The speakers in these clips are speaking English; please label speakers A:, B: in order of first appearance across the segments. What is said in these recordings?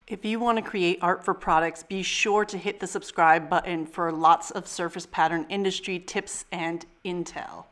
A: If you want to create art for products, be sure to hit the subscribe button for lots of surface pattern industry tips and intel.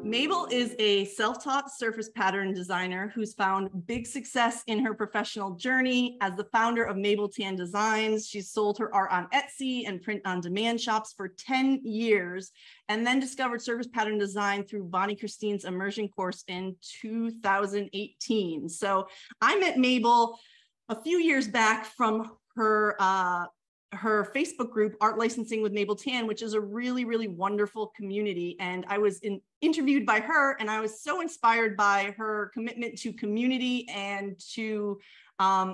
A: Mable is a self-taught surface pattern designer who's found big success in her professional journey. As the founder of Mable Tan Designs, she's sold her art on Etsy and print-on-demand shops for 10 years, and then discovered surface pattern design through Bonnie Christine's Immersion course in 2018. So I met Mable a few years back from her Facebook group, Art Licensing with Mable Tan, which is a really, really wonderful community. And I was interviewed by her, and I was so inspired by her commitment to community and to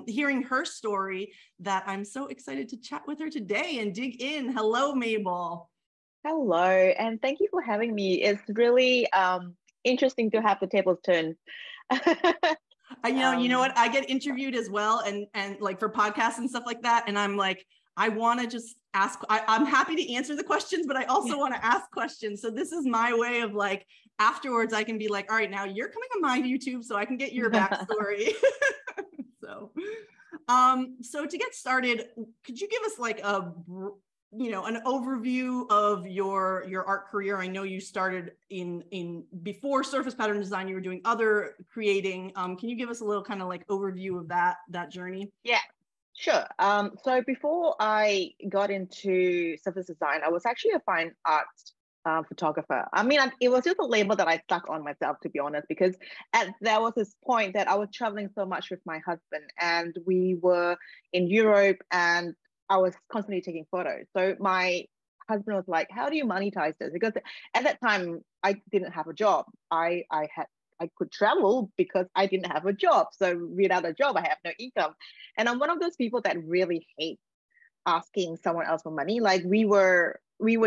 A: hearing her story that I'm so excited to chat with her today and dig in. Hello, Mable.
B: Hello, and thank you for having me. It's really interesting to have the tables turned.
A: You know what? I get interviewed as well, and like for podcasts and stuff like that. And I'm like, I want to just ask, I'm happy to answer the questions, but I also want to ask questions. So this is my way of like, afterwards I can be like, all right, now you're coming on my YouTube so I can get your backstory. So to get started, could you give us like an overview of your art career? I know you started in before surface pattern design, you were doing other creating. Can you give us a little kind of like overview of that journey?
B: Yeah, sure. So before I got into surface design, I was actually a fine arts photographer. I mean, it was just a label that I stuck on myself, to be honest, because there was this point that I was traveling so much with my husband, and we were in Europe, and I was constantly taking photos. So my husband was like, how do you monetize this? Because at that time, I didn't have a job. I could travel because I didn't have a job. So without a job, I have no income. And I'm one of those people that really hate asking someone else for money. Like we were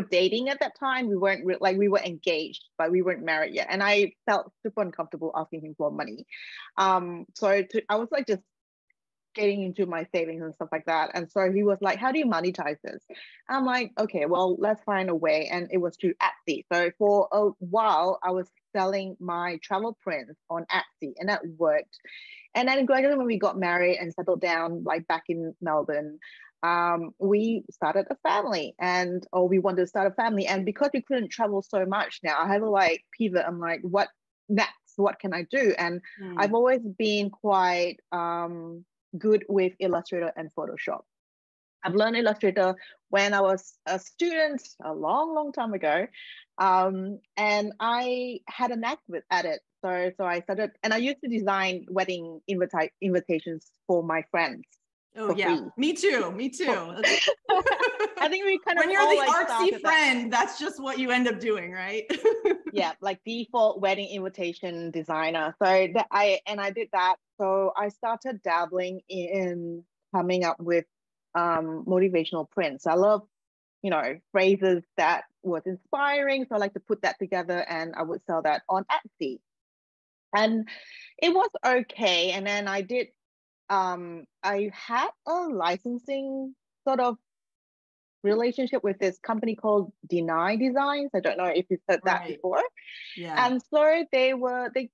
B: dating at that time. We weren't we were engaged, but we weren't married yet. And I felt super uncomfortable asking him for money. I was like just getting into my savings and stuff like that. And so he was like, how do you monetize this? I'm like, okay, well, let's find a way. And it was through Etsy. So for a while, I was selling my travel prints on Etsy, and that worked. And then gradually when we got married and settled down, like back in Melbourne, we started a family, or we wanted to start a family. And because we couldn't travel so much now, I had to like pivot. I'm like, what next? What can I do? And I've always been quite good with Illustrator and Photoshop. I've learned Illustrator when I was a student a long, long time ago. And I had a knack at it. So I started, and I used to design wedding invitations for my friends.
A: Oh yeah, free. Me too.
B: I think we kind of
A: when you're the artsy friend, that's just what you end up doing, right?
B: Yeah, like default wedding invitation designer. So I did that. So I started dabbling in coming up with motivational prints. I love, phrases that was inspiring. So I like to put that together, and I would sell that on Etsy. And it was okay. And then I did, I had a licensing sort of relationship with this company called Deny Designs. I don't know if you've heard that before.
A: Yeah.
B: And so they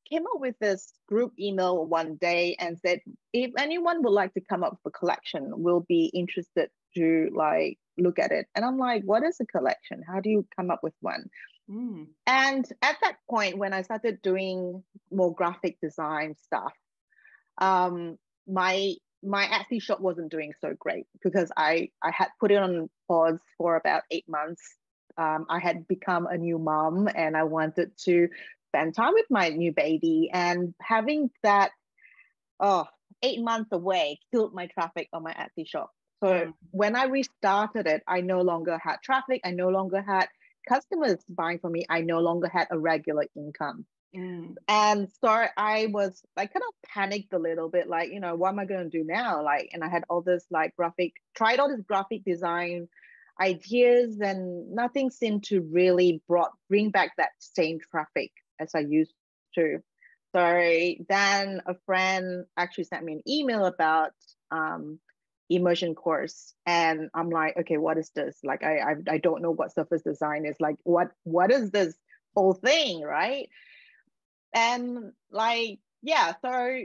B: came up with this group email one day and said, if anyone would like to come up with a collection, we'll be interested to like look at it. And I'm like, what is a collection? How do you come up with one? And at that point, when I started doing more graphic design stuff, my Etsy shop wasn't doing so great because I had put it on pause for about 8 months. I had become a new mom, and I wanted to spend time with my new baby, and having that 8 months away killed my traffic on my Etsy shop. So when I restarted it, I no longer had traffic. I no longer had customers buying from me. I no longer had a regular income. And so I was like kind of panicked a little bit, like, what am I going to do now? Like, and I had all this like tried all this graphic design ideas, and nothing seemed to really bring back that same traffic as I used to. So then a friend actually sent me an email about Immersion course, and I'm like, okay, what is this? Like, I don't know what surface design is. Like, what is this whole thing, right? And like, yeah, so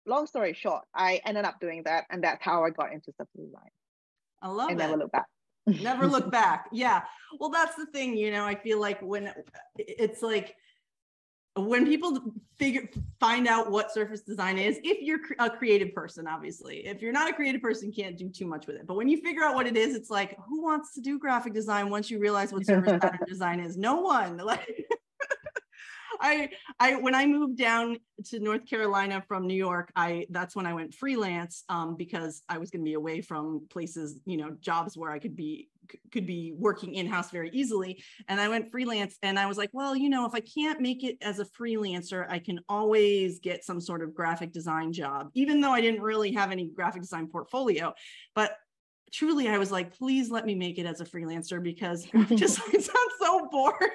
B: long story short, I ended up doing that, and that's how I got into surface design.
A: I love
B: And
A: it.
B: never look back.
A: Never look back. Yeah. Well, that's the thing, you know, I feel like when it's like, when people find out what surface design is, if you're a creative person, obviously, if you're not a creative person, you can't do too much with it. But when you figure out what it is, it's like, who wants to do graphic design once you realize what surface pattern design is? No one. Like, when I moved down to North Carolina from New York, that's when I went freelance, because I was going to be away from places, you know, jobs where I could be working in-house very easily. And I went freelance, and I was like, well, you know, if I can't make it as a freelancer, I can always get some sort of graphic design job, even though I didn't really have any graphic design portfolio. But truly, I was like, please let me make it as a freelancer, because graphic design sounds so boring.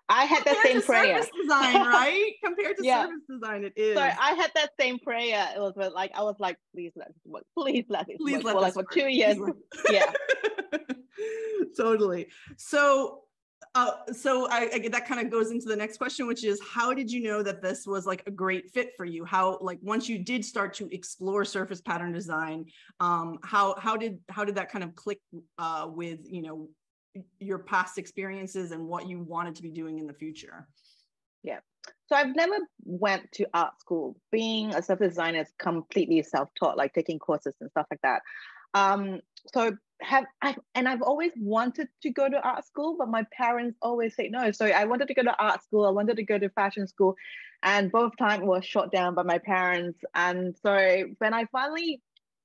B: I had that same prayer.
A: Surface design, right? Compared to
B: Yeah.
A: surface design, it is.
B: So I had that same prayer. It was like, I was like, please let this work. Please let this
A: Please
B: work.
A: let
B: For
A: this
B: like
A: work.
B: for 2 years. Yeah.
A: Totally. So that kind of goes into the next question, which is, how did you know that this was like a great fit for you? How, like, once you did start to explore surface pattern design, how did that kind of click with, you know, your past experiences and what you wanted to be doing in the future?
B: Yeah. So I've never went to art school. Being a surface designer is completely self-taught, like taking courses and stuff like that. So I've always wanted to go to art school, but my parents always say no. So I wanted to go to art school, I wanted to go to fashion school, and both times was shot down by my parents. And so when I finally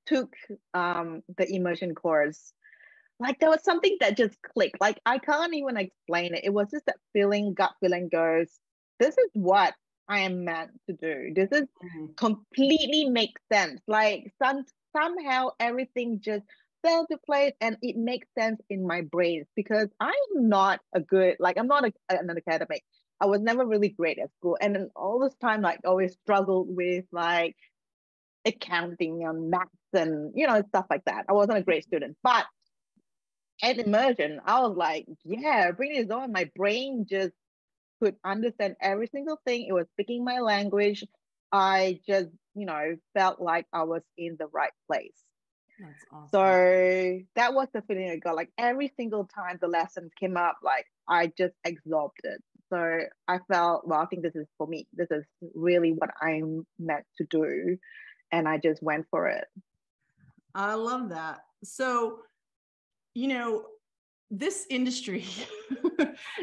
B: took the immersion course, like there was something that just clicked. Like I can't even explain it. It was just that feeling, gut feeling goes, this is what I am meant to do. This is completely makes sense. Like somehow everything just fell to place, and it makes sense in my brain, because I'm not I'm not an academic. I was never really great at school. And then all this time, like always struggled with like accounting and maths and, you know, stuff like that. I wasn't a great student, but at Immersion, I was like, yeah, bring this on. My brain just could understand every single thing. It was speaking my language. I just, you know, felt like I was in the right place.
A: That's awesome.
B: So that was the feeling I got. Like every single time the lessons came up, like I just absorbed it. So I felt, well, I think this is for me. This is really what I'm meant to do. And I just went for it.
A: I love that. So, you know, this industry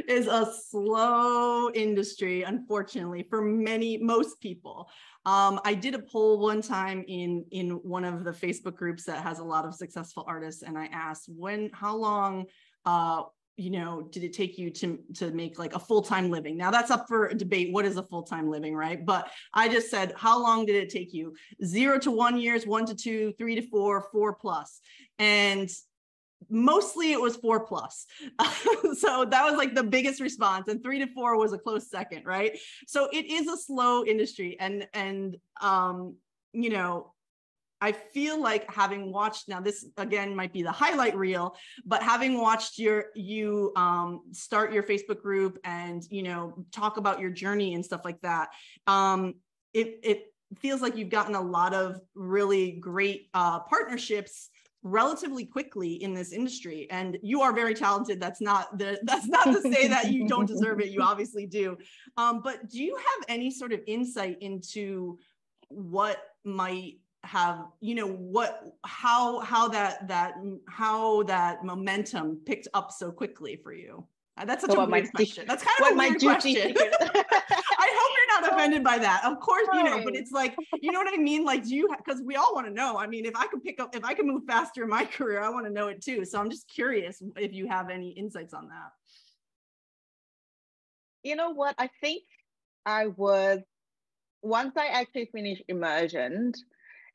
A: is a slow industry, unfortunately, for most people. I did a poll one time in one of the Facebook groups that has a lot of successful artists, and I asked, how long you know, did it take you to make like a full-time living? Now that's up for debate. What is a full-time living, right? But I just said, how long did it take you? 0 to 1 years, 1 to 2, 3 to 4, 4+. And mostly it was 4+. So that was like the biggest response, and 3 to 4 was a close second, right? So it is a slow industry, and you know, I feel like, having watched, now this again might be the highlight reel, but having watched you start your Facebook group and, you know, talk about your journey and stuff like that, it feels like you've gotten a lot of really great partnerships relatively quickly in this industry, and you are very talented. That's not to say that you don't deserve it. You obviously do. But do you have any sort of insight into what might have, you know, how that momentum picked up so quickly for you? That's such a weird question. That's kind of a weird question. I hope you're not offended by that. Of course, you know, but it's like, you know what I mean? Like, because we all want to know. I mean, if I could move faster in my career, I want to know it too. So I'm just curious if you have any insights on that.
B: You know what? I think once I actually finished Immersion,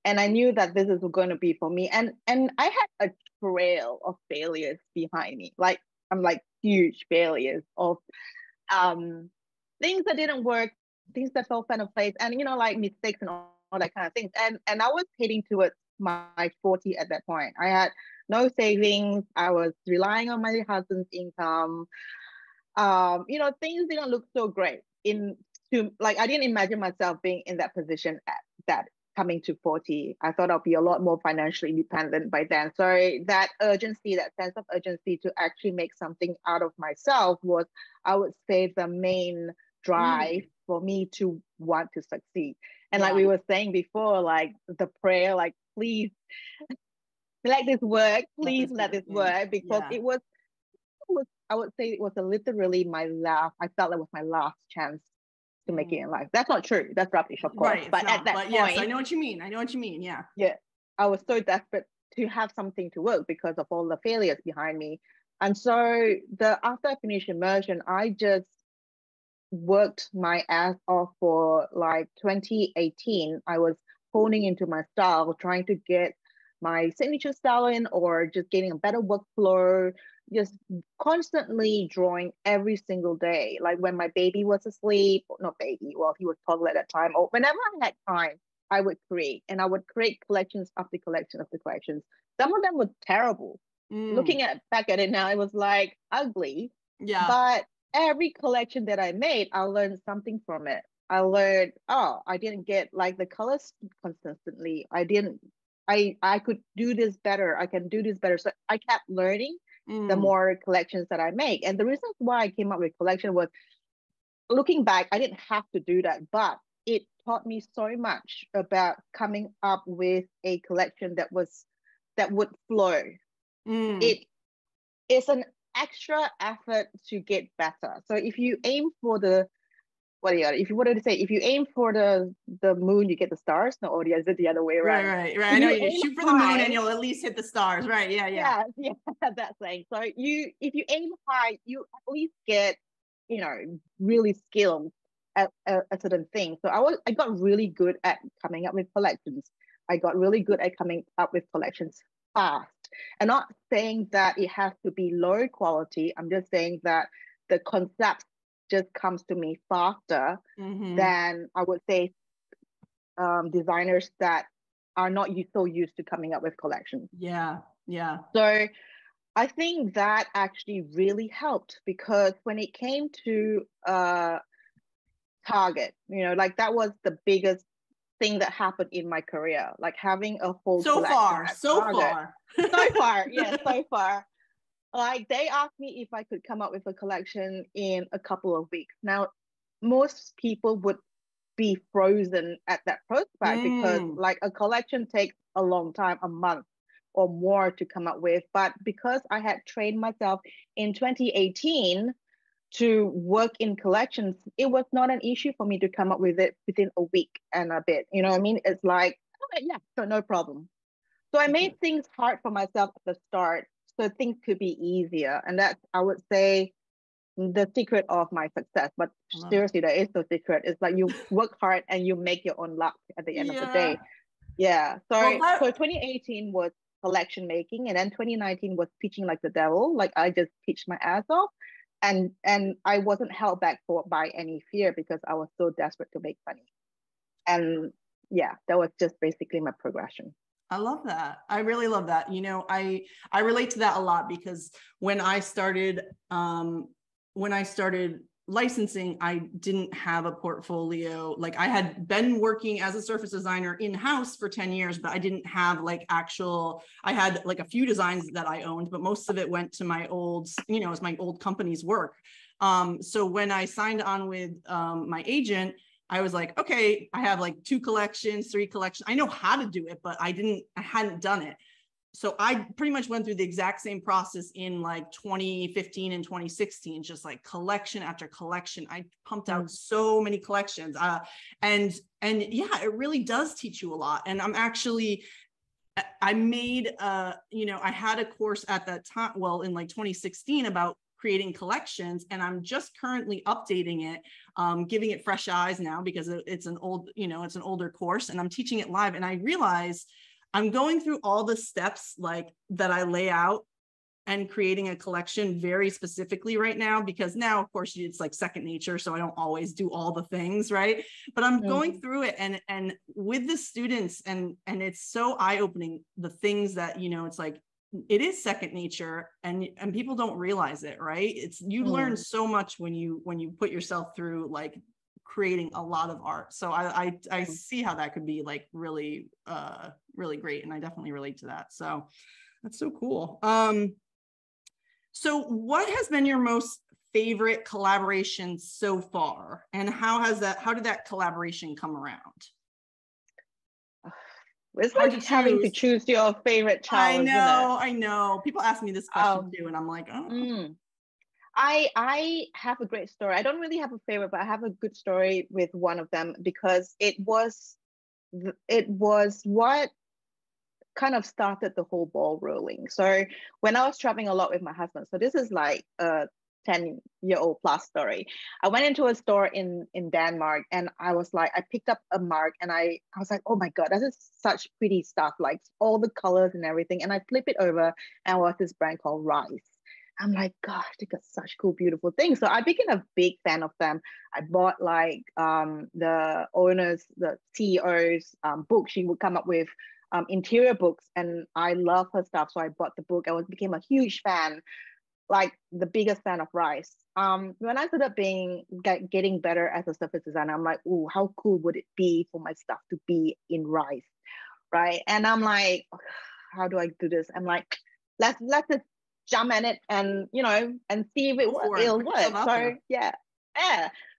B: and I knew that this is going to be for me. And I had a trail of failures behind me. Like, I'm like huge failures of things that didn't work, things that fell out of place, and, you know, like mistakes and all that kind of things. And I was heading towards my 40 at that point. I had no savings. I was relying on my husband's income. You know, things didn't look so great in to like, I didn't imagine myself being in that position at that coming to 40. I thought I'll be a lot more financially independent by then. So that urgency, that sense of urgency to actually make something out of myself was, I would say, the main drive for me to want to succeed. And like we were saying before, like the prayer, like, please let this work, please let this work, because it was, I would say it was literally my last, I felt it was my last chance to make it in life. That's not true. That's rubbish, of course.
A: Right.
B: But at that point,
A: yes, I know what you mean. I know what you mean. Yeah.
B: Yeah. I was so desperate to have something to work because of all the failures behind me. And so after I finished Immersion, I just worked my ass off for like 2018. I was honing into my style, trying to get my signature style in, or just getting a better workflow, just constantly drawing every single day. Like when my baby was asleep, not baby, well, he was toddler at that time, or whenever I had time, I would create, and I would create collections after collection after collections. Some of them were terrible. Looking back at it now, it was like ugly.
A: Yeah.
B: But every collection that I made, I learned something from it. I learned, oh, I didn't get like the colors consistently. I could do this better. I can do this better. So I kept learning the more collections that I make. And the reason why I came up with collection was, looking back, I didn't have to do that, but it taught me so much about coming up with a collection that would flow. It is an extra effort to get better. So if you aim for if you wanted to say, if you aim for the moon, you get the stars. No, or is it the other way around?
A: Right. I know you shoot for the moon and you'll at least hit the stars. Right. Yeah.
B: That's saying. So if you aim high, you at least get, really skilled at a certain thing. So I got really good at coming up with collections. I got really good at coming up with collections fast. And not saying that it has to be low quality. I'm just saying that the concept just comes to me faster than, I would say, designers that are not so used to coming up with collections.
A: Yeah.
B: So I think that actually really helped, because when it came to Target, like that was the biggest thing that happened in my career, like having a whole
A: so far.
B: So far, yeah, so far. Like they asked me if I could come up with a collection in a couple of weeks. Now, most people would be frozen at that prospect because like a collection takes a long time, a month or more to come up with. But because I had trained myself in 2018 to work in collections, it was not an issue for me to come up with it within a week and a bit. You know what I mean? It's like, okay, yeah, so no problem. So I made things hard for myself at the start so things could be easier. And that's, I would say, the secret of my success. But seriously, there is no secret. It's like you work hard and you make your own luck at the end of the day. Yeah. So 2018 was collection making, and then 2019 was pitching like the devil. Like I just pitched my ass off, and I wasn't held back by any fear, because I was so desperate to make money. And yeah, that was just basically my progression.
A: I love that. I really love that. I relate to that a lot, because when I started licensing, I didn't have a portfolio. Like I had been working as a surface designer in-house for 10 years, but I didn't have I had like a few designs that I owned, but most of it went to my old, as my old company's work. So when I signed on with my agent, I was like, okay, I have like 2 collections, 3 collections. I know how to do it, but I hadn't done it. So I pretty much went through the exact same process in like 2015 and 2016, just like collection after collection. I pumped out so many collections. And yeah, it really does teach you a lot. And I made, I had a course at that time, well, in like 2016 about creating collections, and I'm just currently updating it, giving it fresh eyes now, because it's an older course, and I'm teaching it live. And I realize I'm going through all the steps like that I lay out and creating a collection very specifically right now, because now, of course, it's like second nature. So I don't always do all the things, right? But I'm going through it and with the students, and it's so eye-opening, the things that, it's like, it is second nature, and people don't realize it, right? You learn so much when you put yourself through like creating a lot of art. So I see how that could be like really, really great. And I definitely relate to that. So that's so cool. So what has been your most favorite collaboration so far? And how did that collaboration come around?
B: It's like having to choose your favorite child, isn't it?
A: I know. People ask me this question too, and I'm like, oh.
B: I have a great story. I don't really have a favorite, but I have a good story with one of them because it was what kind of started the whole ball rolling. So when I was traveling a lot with my husband, so this is like a 10-year-old plus story. I went into a store in Denmark, and I was like, I picked up a mug, and I was like, oh my God, this is such pretty stuff, like all the colors and everything. And I flip it over, and it was this brand called Rise. I'm like, gosh, they got such cool, beautiful things. So I became a big fan of them. I bought like the owners, the CEO's book. She would come up with interior books, and I love her stuff. So I bought the book. Became a huge fan, like the biggest fan of Rise. When I started getting better as a surface designer, I'm like, ooh, how cool would it be for my stuff to be in Rise, right? And I'm like, how do I do this? I'm like, let's just jump at it and and see if it'll work. So yeah.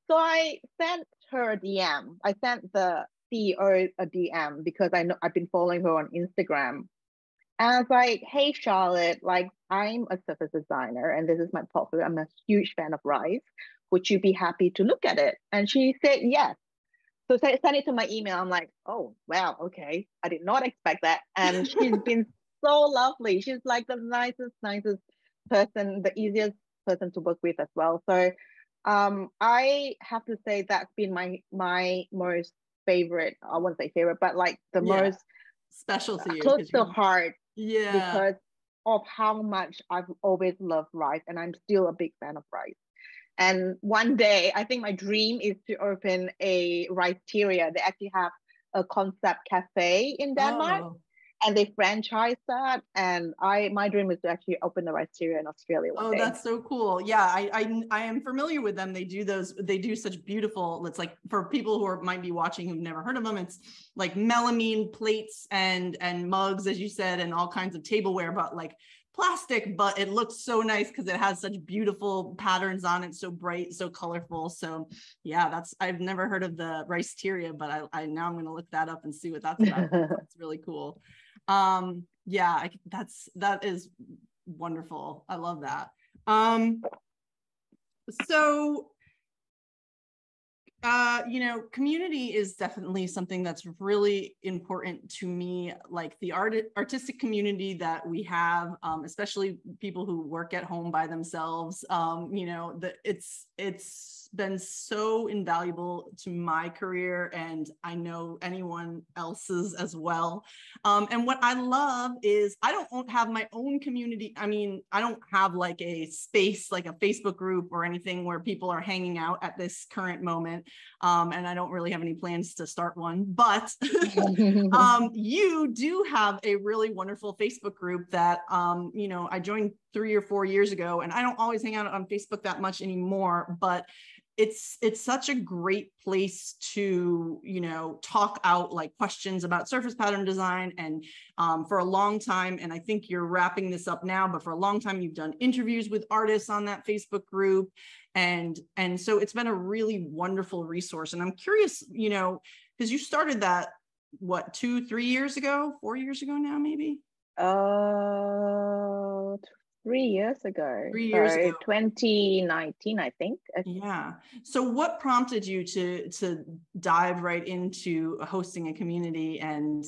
B: So I sent her a DM. I sent the CEO a DM because I know I've been following her on Instagram. And I was like, hey, Charlotte, like I'm a surface designer and this is my portfolio. I'm a huge fan of Rise. Would you be happy to look at it? And she said yes. So send it to my email. I'm like, oh, wow, okay. I did not expect that. And she's been so lovely. She's like the nicest person, the easiest person to work with as well. So I have to say that's been my most favorite, I wouldn't say favorite, but like the most
A: special to you,
B: close to heart.
A: Yeah.
B: Because of how much I've always loved Rise, and I'm still a big fan of Rise. And one day, I think my dream is to open a Riceteria. They actually have a concept cafe in Denmark, and they franchise that. And my dream is to actually open a Riceteria in Australia one day.
A: That's so cool. Yeah, I am familiar with them. They do such beautiful, it's like for people who might be watching who've never heard of them, it's like melamine plates and mugs, as you said, and all kinds of tableware, but like plastic, but it looks so nice because it has such beautiful patterns on it, so bright, so colorful. So yeah, I've never heard of the Riceteria, but I now I'm going to look that up and see what that's about. It's really cool. Yeah, that is wonderful. I love that. So community is definitely something that's really important to me, like the artistic community that we have, especially people who work at home by themselves. It's been so invaluable to my career, and I know anyone else's as well. And what I love is I don't have my own community. I mean, I don't have like a space, like a Facebook group or anything where people are hanging out at this current moment. And I don't really have any plans to start one, but you do have a really wonderful Facebook group that, I joined 3 or 4 years ago, and I don't always hang out on Facebook that much anymore, but it's such a great place to, talk out like questions about surface pattern design. And for a long time, and I think you're wrapping this up now, but for a long time, you've done interviews with artists on that Facebook group. And so it's been a really wonderful resource. And I'm curious, because you started that, what, 2-3 years ago, 4 years ago now, maybe?
B: 3 years ago.
A: 3 years ago.
B: 2019, I think.
A: Yeah. So what prompted you to dive right into hosting a community, and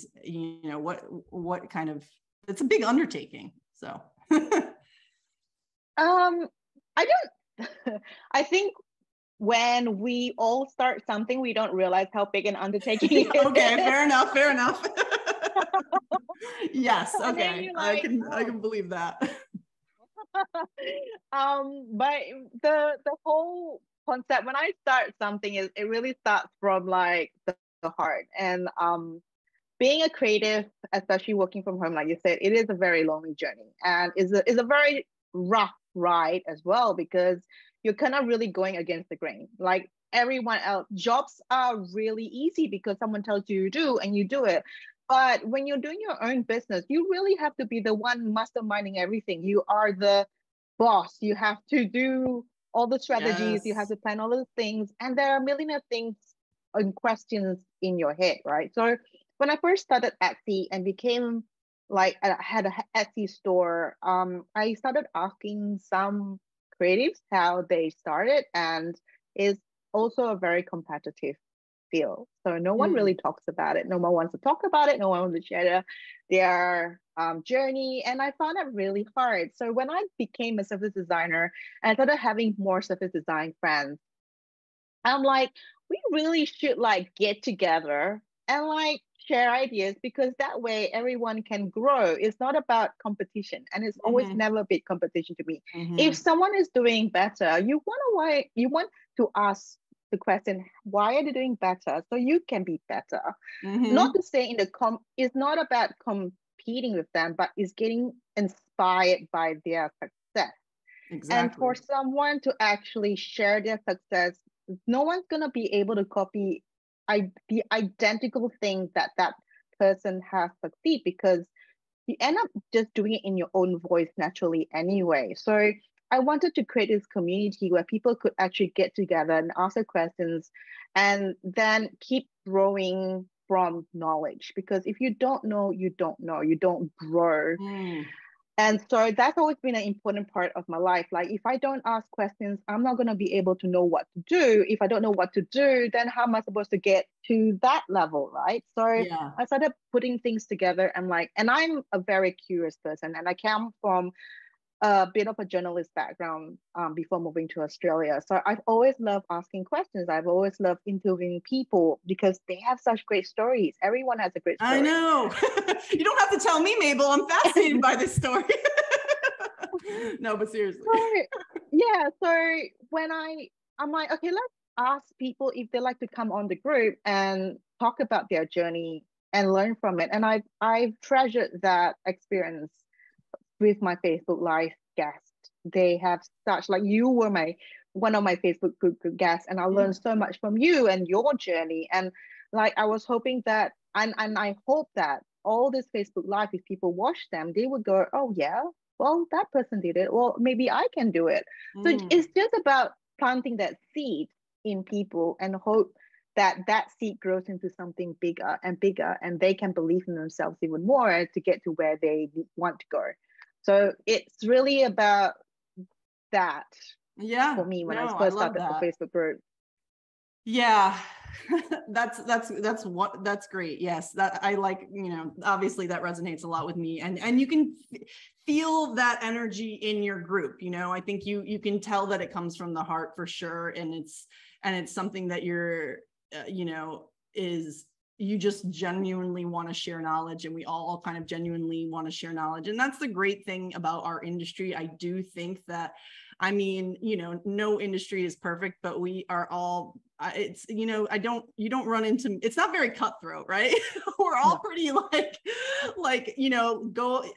A: what kind of, it's a big undertaking. So
B: I think when we all start something, we don't realize how big an undertaking it is.
A: Okay, fair enough. Yes, okay. Like, I can believe that.
B: But the whole concept, when I start something, it really starts from like the heart. And being a creative, especially working from home, like you said, it is a very lonely journey, and is a very rough ride as well, because you're kind of really going against the grain. Like everyone else. Jobs are really easy because someone tells you do and you do it. But when you're doing your own business, you really have to be the one masterminding everything. You are the boss. You have to do all the strategies. You have
A: Yes.
B: to plan all the things. And there are a million of things and questions in your head, right? So when I first started Etsy and became like, I had an Etsy store, I started asking some creatives how they started, and it's also a very competitive field. So no one really talks about it. No one wants to talk about it. No one wants to share their journey. And I found it really hard. So when I became a service designer and I started having more service design friends, I'm like, we really should like get together and like share ideas, because that way everyone can grow. It's not about competition, and it's always never a big competition to me. If someone is doing better, you want to ask the question, why are they doing better? So you can be better. Not to say it's not about competing with them, but it's getting inspired by their success. And for
A: Exactly.
B: someone to actually share their success, no one's going to be able to copy the identical thing that that person has succeed, because you end up just doing it in your own voice naturally anyway. So I wanted to create this community where people could actually get together and ask their questions and then keep growing from knowledge. Because if you don't know, you don't know, you don't grow. And so that's always been an important part of my life. Like, if I don't ask questions, I'm not going to be able to know what to do. If I don't know what to do, then how am I supposed to get to that level, right? So
A: Yeah.
B: I started putting things together, and like, and I'm a very curious person, and I come from a bit of a journalist background before moving to Australia. So I've always loved asking questions. I've always loved interviewing people because they have such great stories. Everyone has a great
A: I
B: story.
A: know. You don't have to tell me, Mabel. I'm fascinated by this story. No, but seriously.
B: So, yeah, so when I'm like, okay, let's ask people if they like to come on the group and talk about their journey and learn from it. And I've treasured that experience with my Facebook Live guests. They have such, like, you were one of my Facebook group guests, and I learned so much from you and your journey. And like, I was hoping that, and I hope that all this Facebook Live, if people watch them, they would go, oh yeah, well, that person did it, well, maybe I can do it. So it's just about planting that seed in people and hope that that seed grows into something bigger and bigger, and they can believe in themselves even more to get to where they want to go. So it's really about that
A: Yeah.
B: for me when I
A: No, I
B: first
A: love
B: started the
A: that.
B: Facebook group.
A: Yeah. That's great. Yes, that I like, obviously that resonates a lot with me, and you can feel that energy in your group. I think you can tell that it comes from the heart for sure, and it's something that you're is, you just genuinely want to share knowledge, and we all kind of genuinely want to share knowledge. And that's the great thing about our industry. I do think that, no industry is perfect, but we are all, it's, you don't run into, it's not very cutthroat, right? We're all pretty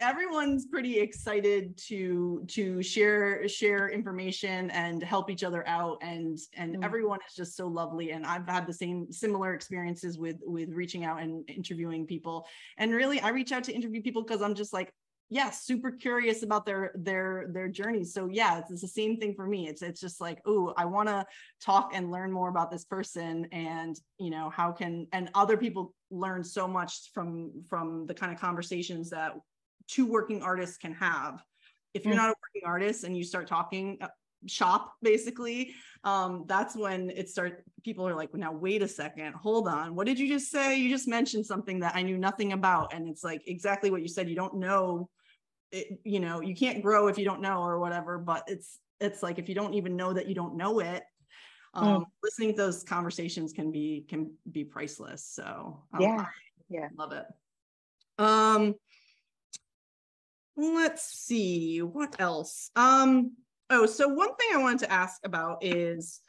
A: everyone's pretty excited to share information and help each other out. And everyone is just so lovely. And I've had the similar experiences with reaching out and interviewing people. And really, I reach out to interview people because I'm just like, super curious about their journeys. So it's the same thing for me. It's just like, oh, I want to talk and learn more about this person, and how can, and other people learn so much from the kind of conversations that two working artists can have. If you're not a working artist and you start talking shop, basically, that's when people are like, now wait a second, hold on, what did you just say? You just mentioned something that I knew nothing about. And it's like exactly what you said, you don't know it, you can't grow if you don't know, or whatever. But it's like, if you don't even know that you don't know it, listening to those conversations can be priceless. So I love it. Let's see what else. So one thing I wanted to ask about is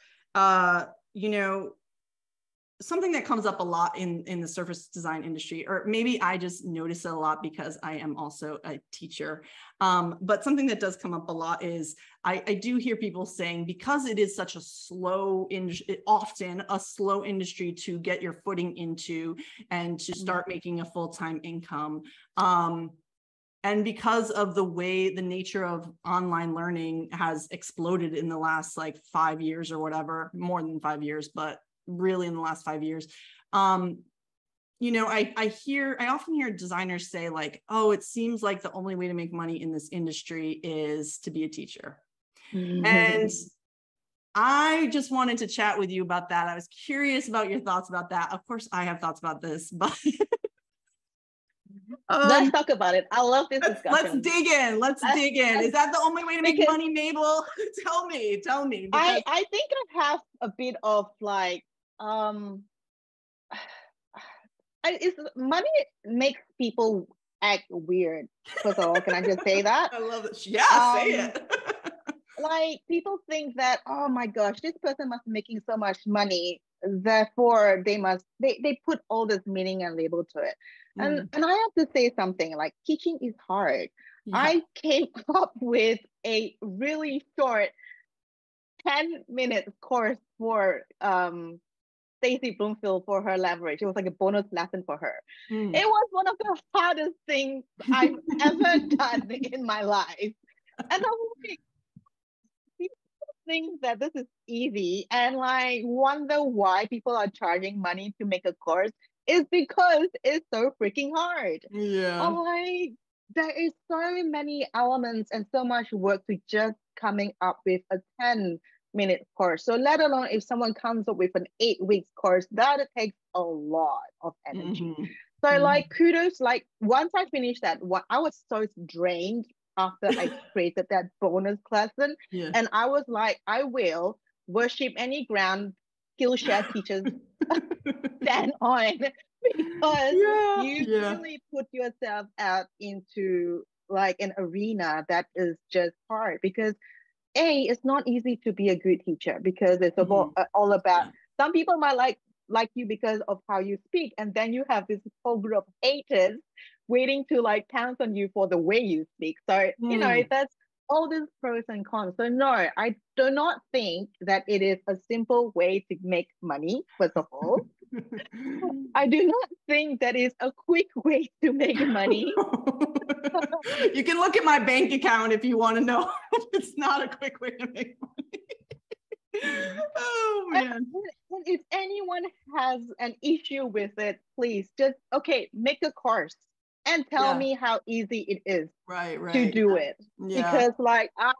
A: something that comes up a lot in the surface design industry, or maybe I just notice it a lot because I am also a teacher. But something that does come up a lot is I do hear people saying, because it is such a often a slow industry to get your footing into and to start making a full-time income. And because of the nature of online learning has exploded in the last like 5 years or whatever, more than 5 years, but really in the last 5 years, you know, I often hear designers say like, oh, it seems like the only way to make money in this industry is to be a teacher. And I just wanted to chat with you about that. I was curious about your thoughts about that. Of course, I have thoughts about this, but
B: let's talk about it. I love this discussion.
A: Let's dig in. Let's dig in. Is that the only way to make money, Mable? Tell me. Because
B: I think I have a bit of like, money makes people act weird. First of all, can I just say that?
A: I love it. Yeah, say it.
B: Like people think that, oh my gosh, this person must be making so much money, therefore they put all this meaning and label to it. And I have to say something, like teaching is hard. Yeah. I came up with a really short 10-minute course for Stacy Bloomfield for her leverage. It was like a bonus lesson for her. It was one of the hardest things I've ever done in my life. And I'm like, people think that this is easy and like wonder why people are charging money to make a course. Is because it's so freaking hard. Yeah. I'm like, there is so many elements and so much work to just coming up with a 10-minute course. So let alone if someone comes up with an 8-week course, that takes a lot of energy. So like kudos, like once I finished that one, I was so drained after I created that bonus lesson. Yeah. And I was like, I will worship any ground Skillshare teachers stand on, because you really put yourself out into like an arena that is just hard, because it's not easy to be a good teacher, because it's all about, some people might like you because of how you speak, and then you have this whole group of haters waiting to like pounce on you for the way you speak. So you know, that's all these pros and cons. So no, I do not think that it is a simple way to make money, first of all. I do not think that is a quick way to make money.
A: You can look at my bank account if you want to know. It's not a quick way to make money. Oh man.
B: And if anyone has an issue with it, please just, make a course and tell me how easy it is to do it. Because like I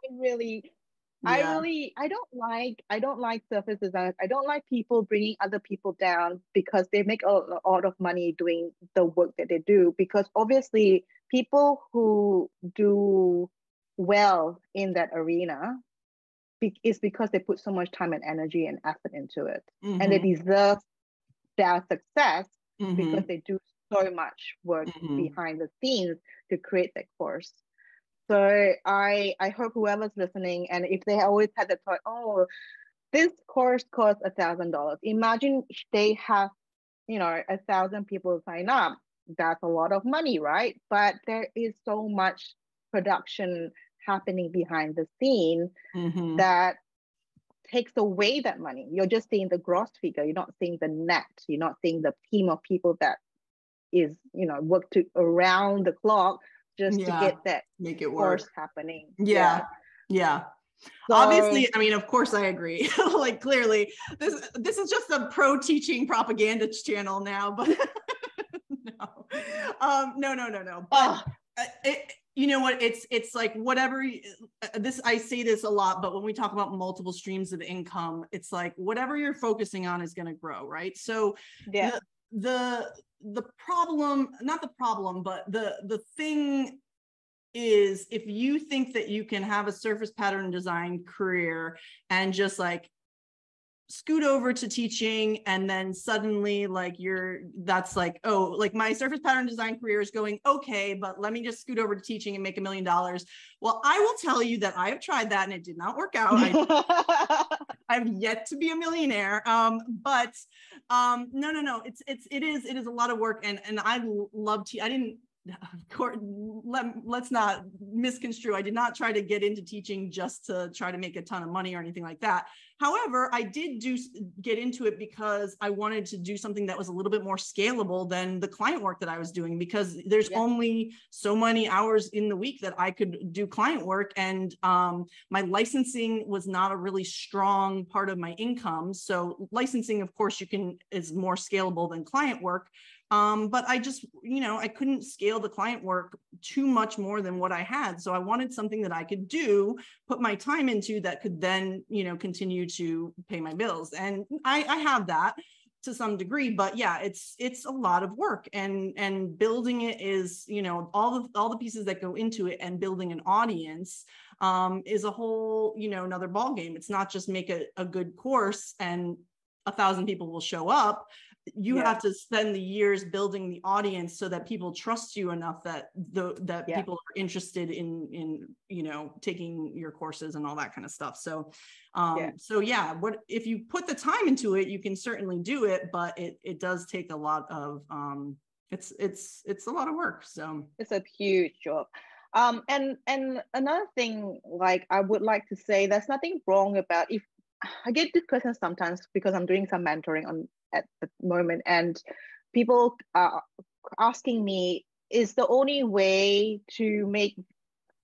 B: don't like surface designers. I don't like people bringing other people down because they make a lot of money doing the work that they do. Because obviously people who do well in that arena is because they put so much time and energy and effort into it. And they deserve their success because they do so much work behind the scenes to create that course. So I hope whoever's listening, and if they always had the thought, oh, this course costs $1,000. Imagine they have, 1,000 people sign up. That's a lot of money, right? But there is so much production happening behind the scene that takes away that money. You're just seeing the gross figure. You're not seeing the net. You're not seeing the team of people that is, work around the clock just to get that
A: make it work
B: happening.
A: Yeah. So, obviously, I mean, of course I agree. Like clearly this is just a pro teaching propaganda channel now, but no. But you know what, it's like whatever I say this a lot, but when we talk about multiple streams of income, it's like whatever you're focusing on is going to grow, right? So the problem, not the problem, but the thing is, if you think that you can have a surface pattern design career and just like scoot over to teaching, and then suddenly like that's like, oh, like my surface pattern design career is going okay, but let me just scoot over to teaching and make $1 million. Well, I will tell you that I have tried that and it did not work out. I've yet to be a millionaire. But no, it is a lot of work, and I love I didn't, of course, let's not misconstrue. I did not try to get into teaching just to try to make a ton of money or anything like that. However, I did get into it because I wanted to do something that was a little bit more scalable than the client work that I was doing, because there's only so many hours in the week that I could do client work. And my licensing was not a really strong part of my income. So licensing, of course, is more scalable than client work. But I just, I couldn't scale the client work too much more than what I had. So I wanted something that I could do, put my time into, that could then, continue to pay my bills. And I have that to some degree, but yeah, it's a lot of work, and building it is, all the pieces that go into it, and building an audience is a whole, another ball game. It's not just make a good course and 1,000 people will show up. You have to spend the years building the audience so that people trust you enough that people are interested in taking your courses and all that kind of stuff. So what if you put the time into it, you can certainly do it, but it does take a lot of it's a lot of work. So
B: it's a huge job. And another thing, like, I would like to say, there's nothing wrong about, if I get this question sometimes because I'm doing some mentoring at the moment, and people are asking me, is the only way to make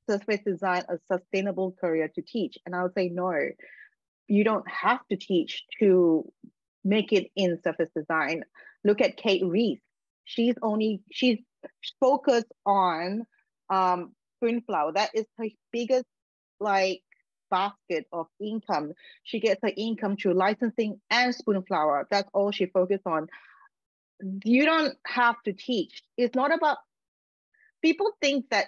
B: surface design a sustainable career to teach? And I would say, no, you don't have to teach to make it in surface design. Look at Kate Reese. She's focused on Spoonflower. That is her biggest basket of income. She gets her income through licensing and Spoonflower. That's all she focused on. You don't have to teach. It's not about, people think that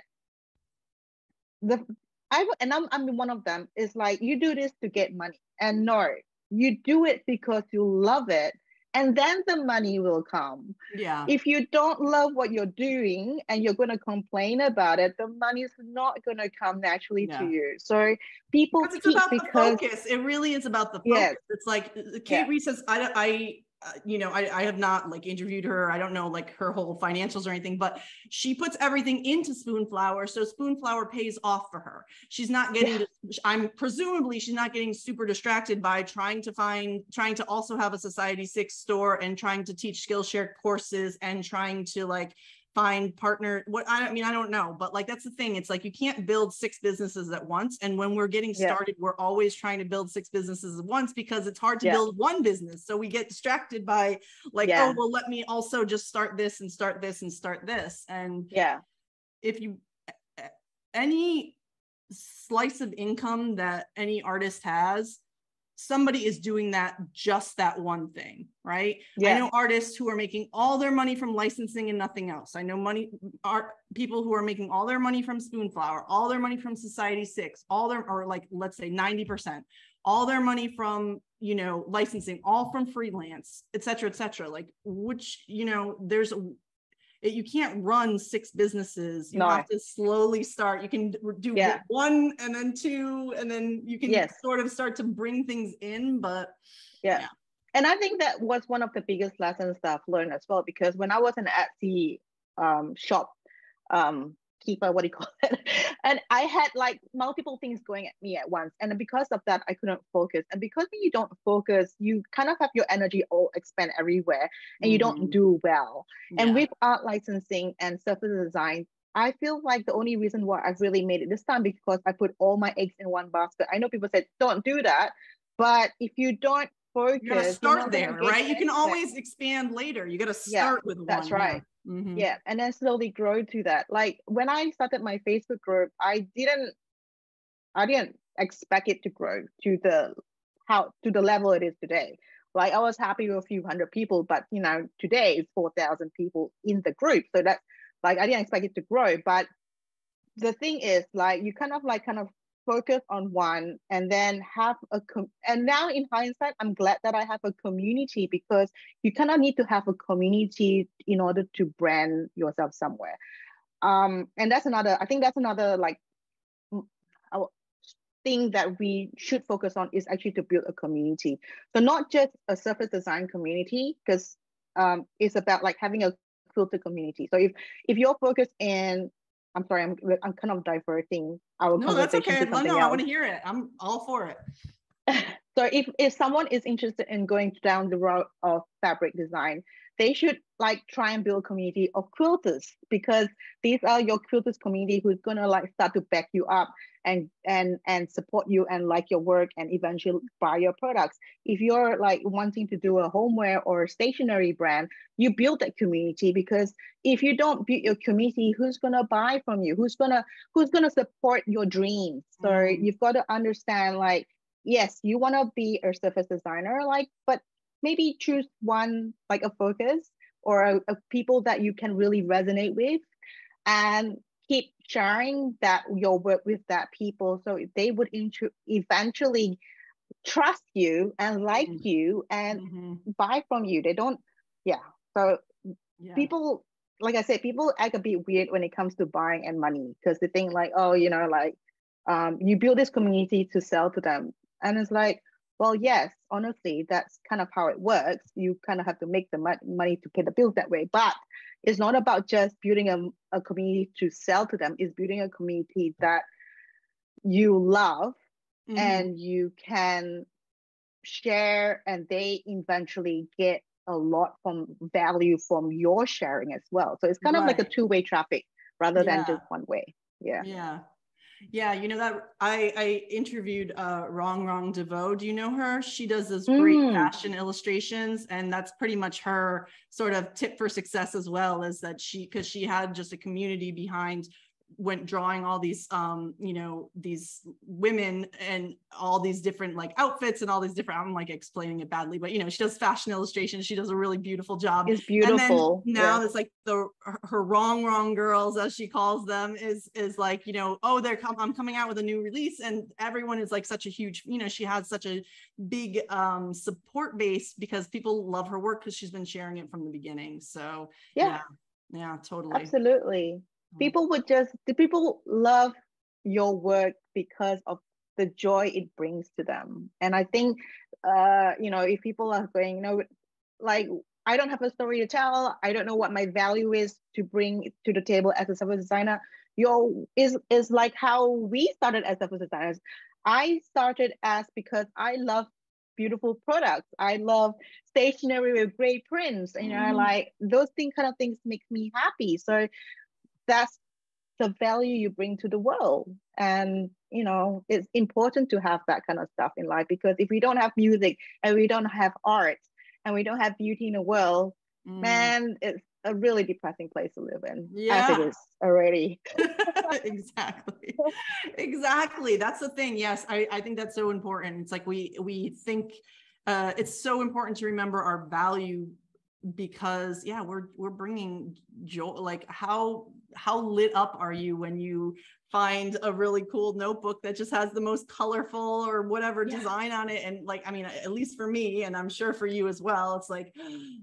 B: I'm one of them, is like, you do this to get money. And no, you do it because you love it, and then the money will come.
A: Yeah.
B: If you don't love what you're doing and you're going to complain about it, the money is not going to come naturally to you. So people teach
A: because the focus. It really is about the focus.
B: Yes.
A: It's like Kate Reese says, I have not interviewed her. I don't know her whole financials or anything, but she puts everything into Spoonflower. So Spoonflower pays off for her. She's not getting, presumably she's not getting super distracted by trying to also have a Society 6 store, and trying to teach Skillshare courses, and trying to find partner. I don't know, but that's the thing. It's you can't build 6 businesses at once. And when we're getting started, we're always trying to build 6 businesses at once, because it's hard to build one business. So we get distracted by oh, well, let me also just start this and start this and start this. And if you, any slice of income that any artist has, somebody is doing just that one thing, right? I know artists who are making all their money from licensing and nothing else. I know people who are making all their money from Spoonflower, all their money from Society 6, let's say 90%, all their money from, licensing, all from freelance, et cetera, which, there's you can't run 6 businesses. You have to slowly start. You can do 1 and then 2, and then you can sort of start to bring things in. But
B: and I think that was one of the biggest lessons that I've learned as well, because when I was an Etsy shop keeper, what do you call it? And I had multiple things going at me at once, and because of that I couldn't focus. And because when you don't focus, you kind of have your energy all expend everywhere, and you don't do well. And with art licensing and surface design, I feel like the only reason why I've really made it this time, because I put all my eggs in one basket. I know people said don't do that, but if you don't focus,
A: you gotta start there, right? You can always expand later. You gotta start with one.
B: That's right. And then slowly grow to that. When I started my Facebook group, I didn't expect it to grow to the level it is today. I was happy with a few hundred people, but today it's 4,000 people in the group. So that's I didn't expect it to grow. But the thing is, you kind of focus on one and then have and now in hindsight, I'm glad that I have a community, because you kind of need to have a community in order to brand yourself somewhere. And that's another, I think that's another like thing that we should focus on, is actually to build a community. So not just a surface design community, because it's about like having a quilter community. So if you're focused in, I'm sorry, I'm kind of diverting our
A: No, that's
B: conversation
A: okay.
B: to something
A: No,
B: else.
A: I want to hear it. I'm all for it.
B: So if someone is interested in going down the road of fabric design, they should like try and build a community of quilters, because these are your quilters community who's gonna like start to back you up and support you and like your work and eventually buy your products. If you're like wanting to do a homeware or stationery brand, you build that community, because if you don't build your community, who's gonna buy from you? Who's gonna support your dreams? So you've got to understand, like, yes, you want to be a surface designer, like, but maybe choose one, like a focus or a people that you can really resonate with, and keep sharing that your work with that people, so they would eventually trust you and like you and buy from you. They don't, So people, like I said, people act a bit weird when it comes to buying and money, because they think like, oh, you know, like you build this community to sell to them. And it's like, well, yes, honestly, that's kind of how it works. You kind of have to make the money to pay the bills that way. But it's not about just building a community to sell to them. It's building a community that you love and you can share, and they eventually get a lot from value from your sharing as well. So it's kind of like a two-way traffic rather than just one way.
A: Yeah, you know that I interviewed Wrong DeVoe. Do you know her? She does this great fashion illustrations, and that's pretty much her sort of tip for success as well, is that because she had just a community behind, went drawing all these you know, these women and all these different like outfits and all these different, I'm like explaining it badly, but you know, she does fashion illustrations. She does a really beautiful job.
B: It's beautiful.
A: And then now it's like her wrong girls, as she calls them, is like, you know, oh, I'm coming out with a new release, and everyone is like such a huge, you know, she has such a big support base because people love her work because she's been sharing it from the beginning. So yeah, totally.
B: Absolutely. People love your work because of the joy it brings to them. And I think, you know, if people are going, you know, like, I don't have a story to tell, I don't know what my value is to bring to the table as a surface designer, is like how we started as surface designers. I started as because I love beautiful products. I love stationery with great prints. You know, like those kind of things make me happy. So that's the value you bring to the world. And you know, it's important to have that kind of stuff in life, because if we don't have music and we don't have art and we don't have beauty in the world, man, it's a really depressing place to live in, as it is already.
A: Exactly, that's the thing. Yes, I think that's so important. It's like we think it's so important to remember our value, because we're bringing joy. Like how lit up are you when you find a really cool notebook that just has the most colorful or whatever design on it? And like, I mean, at least for me, and I'm sure for you as well, it's like,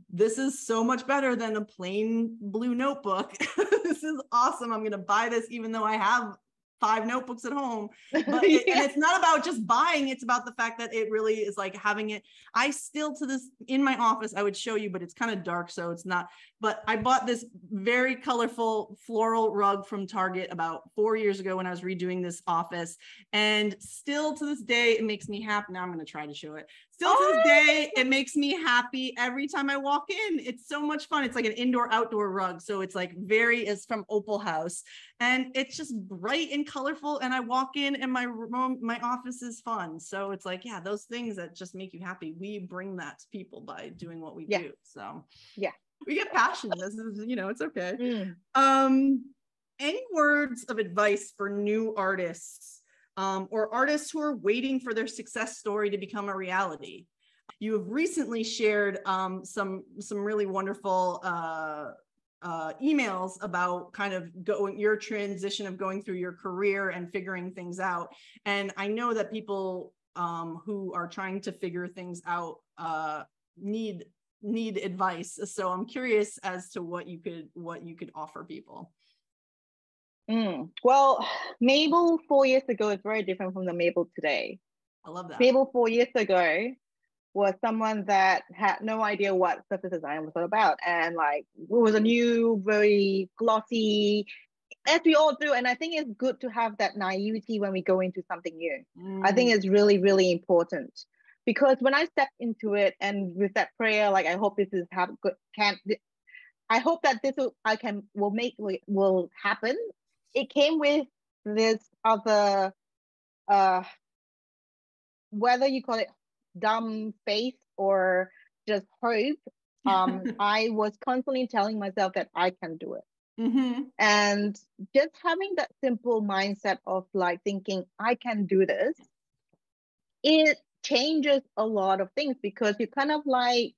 A: this is so much better than a plain blue notebook. This is awesome. I'm gonna buy this even though I have 5 notebooks at home. But and it's not about just buying, it's about the fact that it really is like having it. I still, to this, in my office, I would show you, but it's kind of dark, so it's not. But I bought this very colorful floral rug from Target about 4 years ago when I was redoing this office, and still to this day it makes me happy. Now I'm going to try to show it. Still to this day, it makes me happy every time I walk in. It's so much fun. It's like an indoor-outdoor rug. So it's like it's from Opal House. And it's just bright and colorful. And I walk in and my room, my office is fun. So it's like, yeah, those things that just make you happy, we bring that to people by doing what we do. So we get passionate. This is, you know, it's okay. Any words of advice for new artists? Or artists who are waiting for their success story to become a reality? You have recently shared some really wonderful emails about kind of your transition of going through your career and figuring things out. And I know that people who are trying to figure things out need advice. So I'm curious as to what you could offer people.
B: Well, Mable 4 years ago is very different from the Mable today.
A: I love that.
B: Mable 4 years ago was someone that had no idea what surface design was all about. And like, it was a new, very glossy, as we all do. And I think it's good to have that naivety when we go into something new. I think it's really, really important. Because when I stepped into it and with that prayer, like, I hope this is I hope that this will happen. It came with this other, whether you call it dumb faith or just hope, I was constantly telling myself that I can do it. And just having that simple mindset of like thinking I can do this, it changes a lot of things, because you kind of like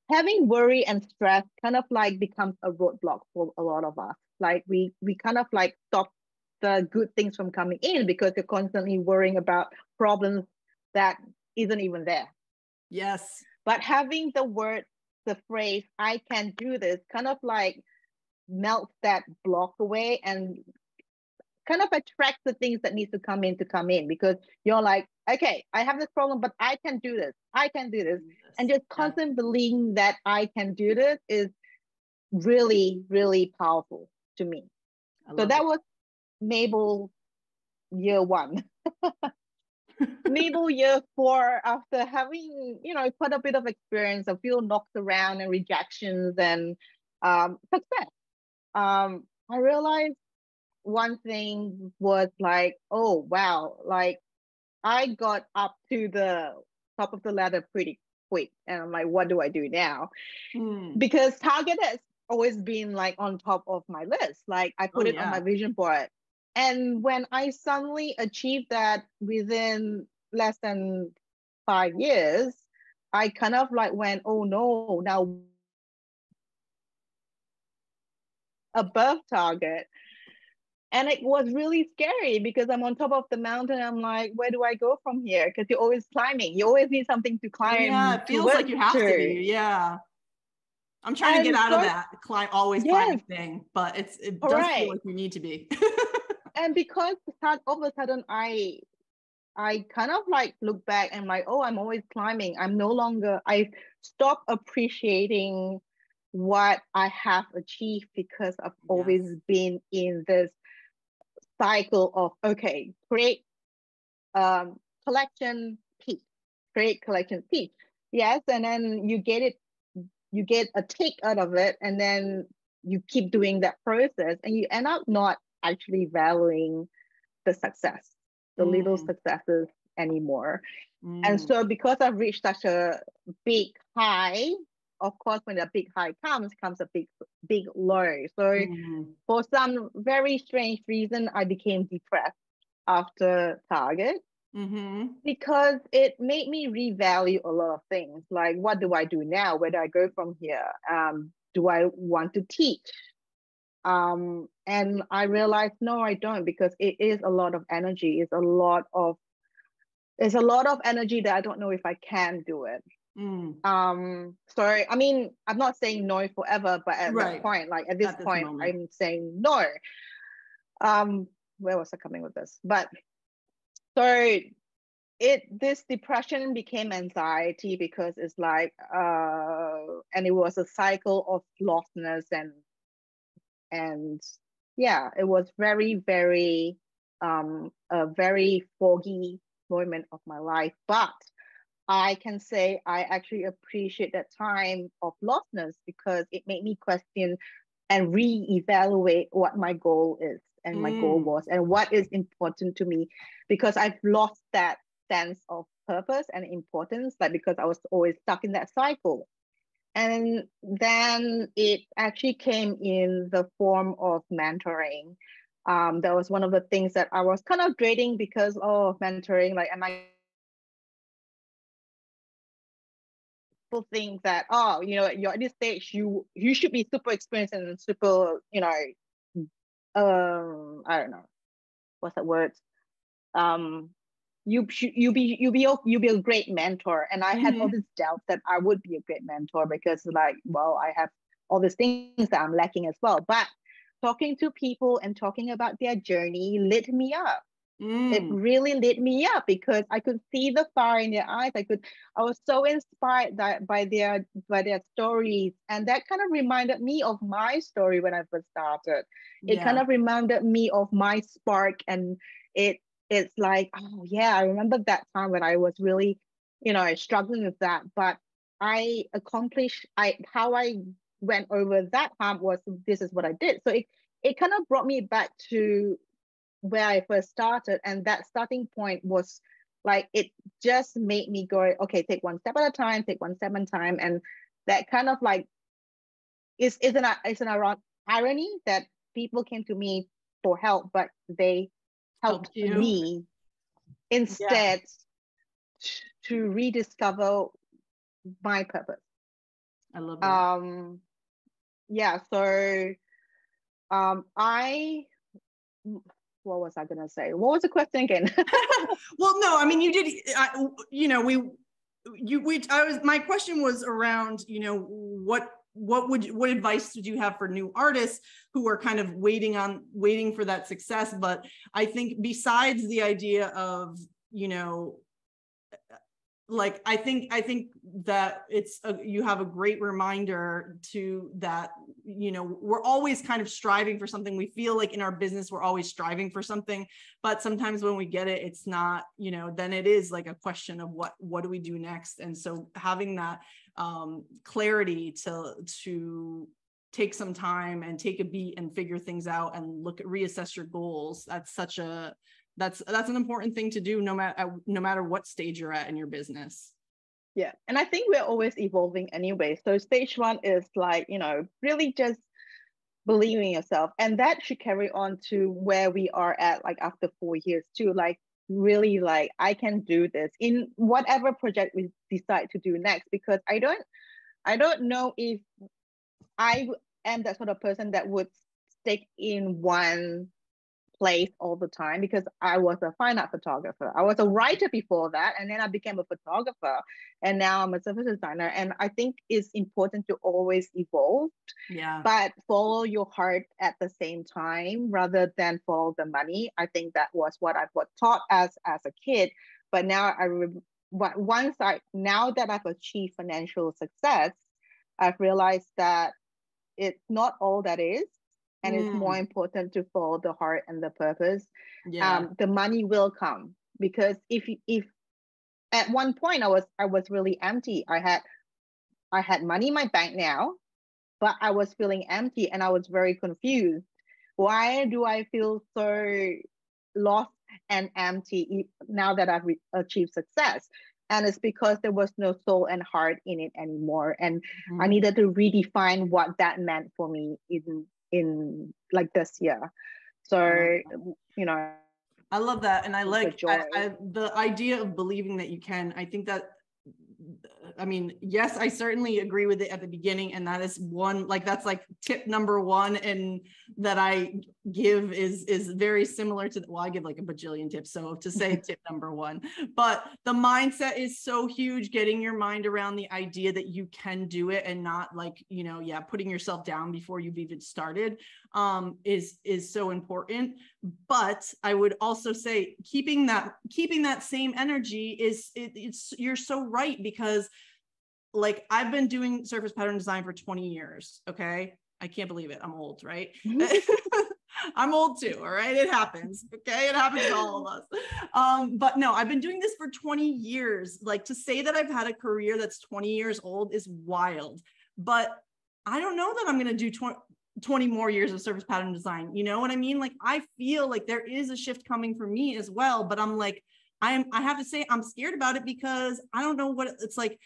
B: having worry and stress kind of like becomes a roadblock for a lot of us. Like we kind of like stop the good things from coming in, because you're constantly worrying about problems that isn't even there.
A: Yes.
B: But having the phrase, I can do this, kind of like melts that block away and kind of attracts the things that need to come in, because you're like, okay, I have this problem, but I can do this. I can do this. And just constantly believing that I can do this is really, really powerful to me. So that was Mable year 1. Mable year 4, after having, quite a bit of experience, a few knocks around and rejections and success, I realized one thing was like, oh, wow, like I got up to the top of the ladder pretty quick. And I'm like, what do I do now? Because Target has always been like on top of my list. Like I put it on my vision board. And when I suddenly achieved that within less than 5 years, I kind of like went, oh no, now above Target. And it was really scary, because I'm on top of the mountain. I'm like, where do I go from here? Because you're always climbing. You always need something to climb.
A: Yeah, it feels like you have to be. Yeah. I'm trying to get out of that climbing thing, but it does feel like you need to be.
B: And because all of a sudden I kind of like look back and like, oh, I'm always climbing. I stopped appreciating what I have achieved, because I've always been in this cycle of, okay, create collection, teach, create collection, teach. Yes, and then you get a tick out of it, and then you keep doing that process, and you end up not actually valuing the success, the little successes anymore. And so because I've reached such a big high, of course, when a big high comes a big low. So for some very strange reason, I became depressed after Target, because it made me revalue a lot of things. Like, what do I do now? Where do I go from here? Do I want to teach? And I realized, no, I don't, because it is a lot of energy. It's a lot of energy that I don't know if I can do it. So I mean, I'm not saying no forever, but at that point, like at this point, I'm saying no. Where was I coming with this? But so this depression became anxiety, because it's like and it was a cycle of lostness, and yeah, it was very, very a very foggy moment of my life. But I can say I actually appreciate that time of lostness, because it made me question and reevaluate what my goal is and my goal was, and what is important to me, because I've lost that sense of purpose and importance, like because I was always stuck in that cycle. And then it actually came in the form of mentoring. That was one of the things that I was kind of dreading, because mentoring, like, am I people think that, oh, you know, you're at this stage, you should be super experienced and super, you know, I don't know, what's that word? You'll be a great mentor. And I had all this doubt that I would be a great mentor because, like, well, I have all these things that I'm lacking as well. But talking to people and talking about their journey lit me up. It really lit me up because I could see the fire in their eyes. I was so inspired by their stories, and that kind of reminded me of my story when I first started. It kind of reminded me of my spark, and it's like, oh yeah, I remember that time when I was really, you know, struggling with that, but I accomplished. How I went over that hump was, this is what I did. So it kind of brought me back to where I first started, and that starting point was like, it just made me go, okay, take one step at a time, take one step at a time. And that kind of like is an irony that people came to me for help, but they helped me instead to rediscover my purpose.
A: I love that.
B: Yeah, so what was I gonna say? What was the question again?
A: Well, no, I mean, you did, you know, my question was around, you know, what advice would you have for new artists who are kind of waiting for that success? But I think besides the idea of, you know, like, I think that you have a great reminder to that, you know, we're always kind of striving for something. We feel like in our business, we're always striving for something, but sometimes when we get it, it's not, you know, then it is like a question of what do we do next? And so having that clarity to take some time and take a beat and figure things out and reassess your goals, that's an important thing to do no matter what stage you're at in your business.
B: Yeah. And I think we're always evolving anyway. So stage one is like, you know, really just believing in yourself. And that should carry on to where we are at, like after 4 years too. Like, really, like, I can do this in whatever project we decide to do next, because I don't know if I am that sort of person that would stick in one place all the time, because I was a fine art photographer. I was a writer before that, and then I became a photographer, and now I'm a service designer. And I think it's important to always evolve, but follow your heart at the same time rather than follow the money. I think that was what I was taught as a kid, but now now that I've achieved financial success, I've realized that it's not all that is. And it's more important to follow the heart and the purpose. The money will come, because if at one point I was really empty. I had money in my bank now, but I was feeling empty and I was very confused. Why do I feel so lost and empty now that I've achieved success? And it's because there was no soul and heart in it anymore. And I needed to redefine what that meant for me in like this year. So, you know,
A: I love that. And I like the idea of believing that you can. I think that, I mean, yes, I certainly agree with it at the beginning. And that is that's like tip number one. And that I give is very similar to, well, I give like a bajillion tips. So to say tip number one, but the mindset is so huge, getting your mind around the idea that you can do it and not like, you know, putting yourself down before you've even started is so important. But I would also say keeping that same energy you're so right, because like I've been doing surface pattern design for 20 years. Okay. I can't believe it. I'm old, right? I'm old too. All right. It happens. Okay. It happens to all of us. But no, I've been doing this for 20 years. Like, to say that I've had a career that's 20 years old is wild, but I don't know that I'm going to do 20 more years of surface pattern design. You know what I mean? Like, I feel like there is a shift coming for me as well, but I'm like, I have to say I'm scared about it, because I don't know what it's like.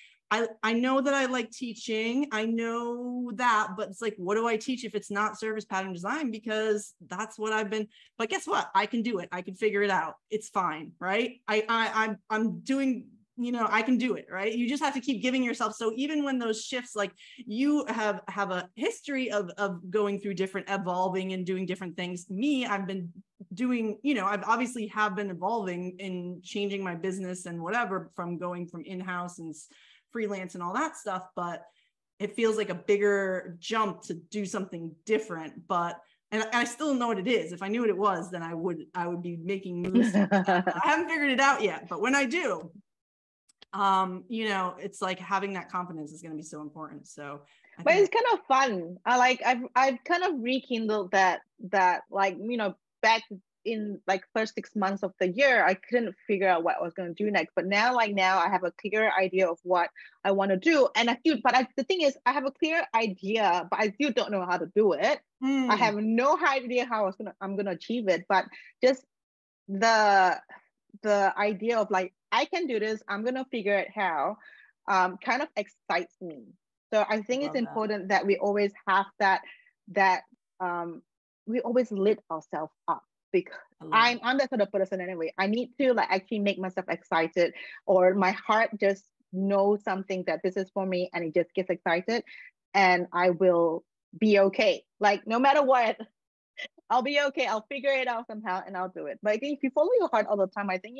A: I know that I like teaching. I know that, but it's like, what do I teach if it's not surface pattern design? Because that's what I've been, but guess what? I can do it. I can figure it out. It's fine. Right. I'm doing I can do it, right? You just have to keep giving yourself. So even when those shifts, like you have a history of going through different evolving and doing different things. Me, I've been doing, I've obviously have been evolving in changing my business and whatever, from going from in-house and freelance and all that stuff. But it feels like a bigger jump to do something different. And I still don't know what it is. If I knew what it was, then I would be making moves. I haven't figured it out yet, but when I do, it's like having that confidence is going to be so important. So,
B: but it's kind of fun. I've kind of rekindled that like, back in like first 6 months of the year, I couldn't figure out what I was going to do next. But now I have a clear idea of what I want to do. And the thing is, I have a clear idea, but I still don't know how to do it. I have no idea how I'm going to achieve it. But just the idea of like, I can do this, I'm going to figure it how, kind of excites me. So I think it's important that we always have that we always lit ourselves up, because I'm that sort of person anyway. I need to like actually make myself excited, or my heart just knows something that this is for me, and it just gets excited, and I will be okay. Like no matter what, I'll be okay. I'll figure it out somehow, and I'll do it. But I think if you follow your heart all the time, I think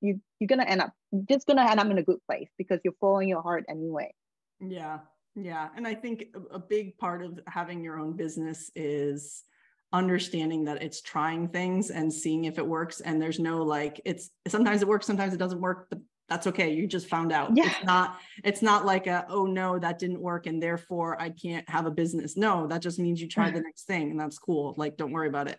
B: you're gonna end up in a good place, because you're following your heart anyway.
A: Yeah. And I think a big part of having your own business is understanding that it's trying things and seeing if it works. And there's no like, sometimes it works, sometimes it doesn't work, but that's okay. You just found out. Yeah. It's not like oh no, that didn't work, and therefore I can't have a business. No, that just means you try the next thing, and that's cool. Like, don't worry about it.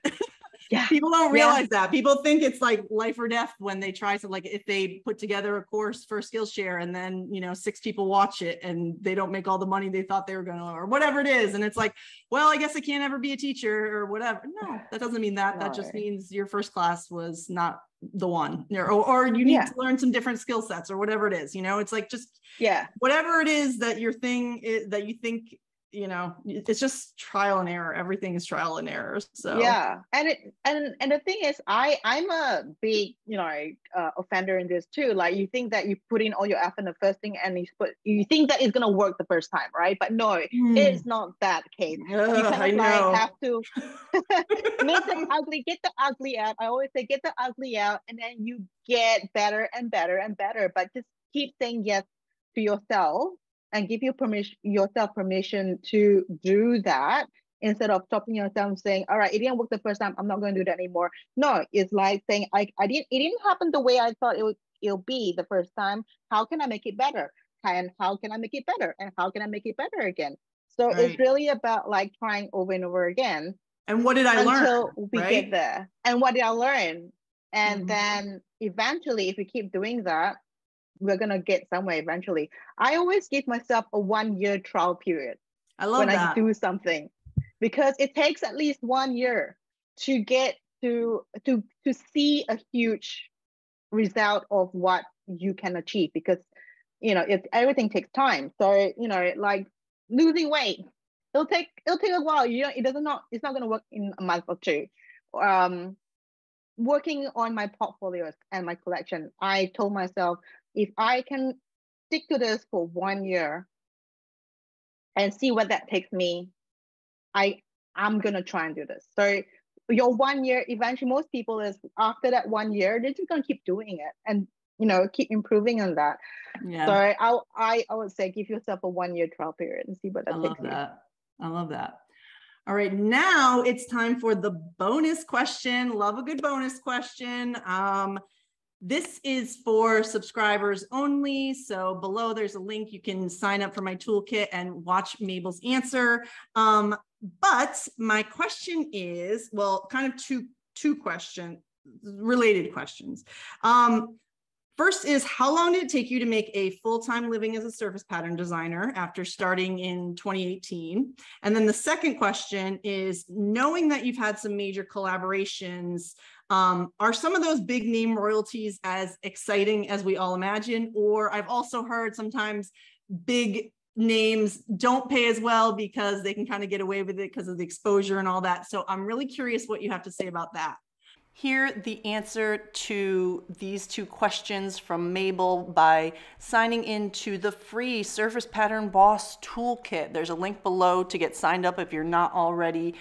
A: Yeah. People don't realize that. People think it's like life or death when they try to, like, if they put together a course for Skillshare and then, 6 people watch it and they don't make all the money they thought they were going to, or whatever it is. And it's like, well, I guess I can't ever be a teacher or whatever. No, that doesn't mean that. No. That just means your first class was not the one, or you need to learn some different skill sets or whatever it is. It's like, just whatever it is that your thing is, that you think, it's just trial and error. Everything is trial and error. So
B: and the thing is, I'm a big offender in this too. Like, you think that you put in all your effort in the first thing, and you think that it's gonna work the first time, right? But no, it's not that case. You kind of have to make the ugly, get the ugly out. I always say, get the ugly out, and then you get better and better and better. But just keep saying yes to yourself, and give yourself permission to do that, instead of stopping yourself and saying, all right, it didn't work the first time, I'm not going to do that anymore. No, it's like saying, it didn't happen the way I thought it'll be the first time. How can I make it better? And how can I make it better? And how can I make it better again? So it's really about like trying over and over again.
A: And what did I learn?
B: Until we get there. And what did I learn? And then eventually, if we keep doing that, we're going to get somewhere eventually. I always give myself a 1-year trial period.
A: I love that.
B: I do something, because it takes at least 1 year to get to see a huge result of what you can achieve, because everything takes time. So like losing weight, it'll take a while. It's not going to work in a month or two. Working on my portfolios and my collection, I told myself, if I can stick to this for 1 year and see what that takes me, I'm gonna try and do this. So your 1 year, eventually, most people is after that 1 year, they're just gonna keep doing it and keep improving on that. Yeah. So I would say, give yourself a 1 year trial period and see what that takes you.
A: I love that. All right, now it's time for the bonus question. Love a good bonus question. This is for subscribers only. So below there's a link. You can sign up for my toolkit and watch Mabel's answer. But my question is, well, kind of two related questions. First is, how long did it take you to make a full-time living as a surface pattern designer after starting in 2018? And then the second question is, knowing that you've had some major collaborations, are some of those big name royalties as exciting as we all imagine? Or I've also heard sometimes big names don't pay as well because they can kind of get away with it because of the exposure and all that. So I'm really curious what you have to say about that. hear the answer to these two questions from Mable by signing into the free Surface Pattern Boss Toolkit. There's a link below to get signed up if you're not already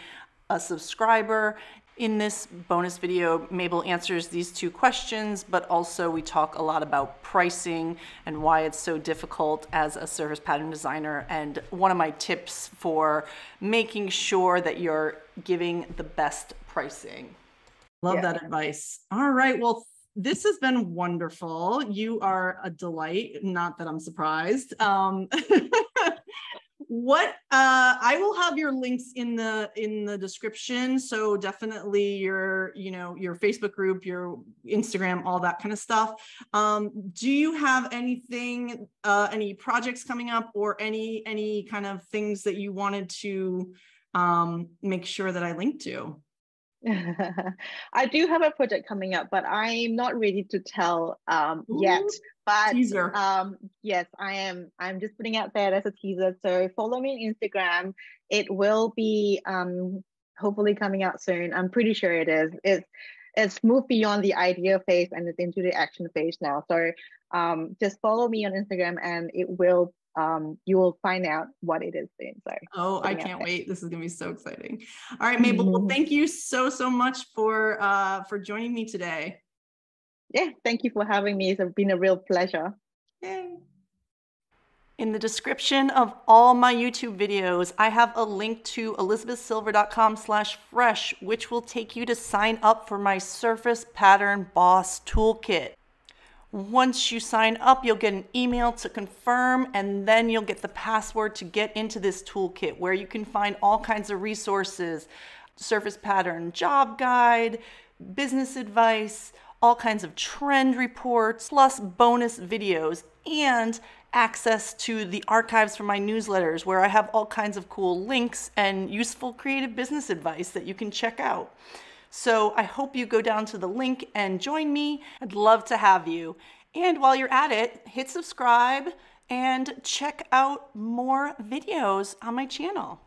A: a subscriber. In this bonus video, Mable answers these two questions, but also we talk a lot about pricing and why it's so difficult as a surface pattern designer, and one of my tips for making sure that you're giving the best pricing. Love that advice. All right, well, this has been wonderful. You are a delight, not that I'm surprised. I will have your links in the description, so definitely your Facebook group, your Instagram, all that kind of stuff. Do you have anything, any projects coming up, or any kind of things that you wanted to make sure that I link to?
B: I do have a project coming up, but I'm not ready to tell yet. But
A: teaser.
B: Yes, I am. I'm just putting out there as a teaser. So follow me on Instagram. It will be hopefully coming out soon. I'm pretty sure it is. It's moved beyond the idea phase and it's into the action phase now. So just follow me on Instagram, and it will you will find out what it is soon. So
A: I can't wait. This is gonna be so exciting. All right, Mable, well, thank you so much for joining me today.
B: Yeah, thank you for having me. It's been a real pleasure.
A: Yay. In the description of all my YouTube videos, I have a link to elizabethsilver.com/fresh, which will take you to sign up for my Surface Pattern Boss Toolkit. Once you sign up, you'll get an email to confirm, and then you'll get the password to get into this toolkit, where you can find all kinds of resources, surface pattern job guide, business advice, all kinds of trend reports, plus bonus videos, and access to the archives from my newsletters, where I have all kinds of cool links and useful creative business advice that you can check out. So I hope you go down to the link and join me. I'd love to have you. And while you're at it, hit subscribe and check out more videos on my channel.